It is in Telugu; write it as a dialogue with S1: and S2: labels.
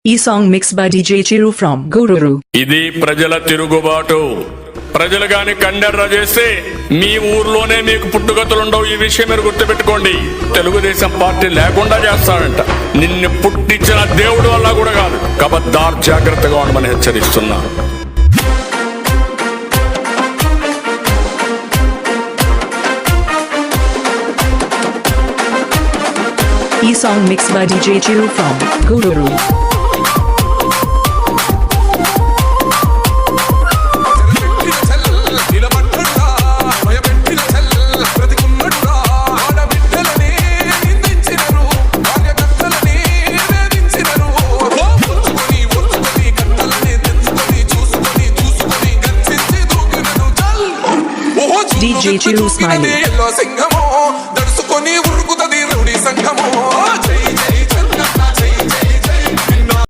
S1: ఈ song mix by DJ Chiru from Gururu.
S2: ఇది ప్రజల తిరుగుబాటు. ప్రజలు గాని కండెర్ర చేస్తే మీ ఊర్లోనే మీకు పుట్టుగతులుండవు. ఈ విషయం మీరు గుర్తుపెట్టుకోండి. తెలుగుదేశం పార్టీ లేకుండా చేస్తాడంట. నిన్ను పుట్టించిన దేవుడు వల్ల కూడా కాదు. కబద్దార్, జాగ్రత్తగా ఉండమని హెచ్చరిస్తున్నారు.
S1: ఈ song mix by DJ Chiru from Gururu. DJ Chiru smiling.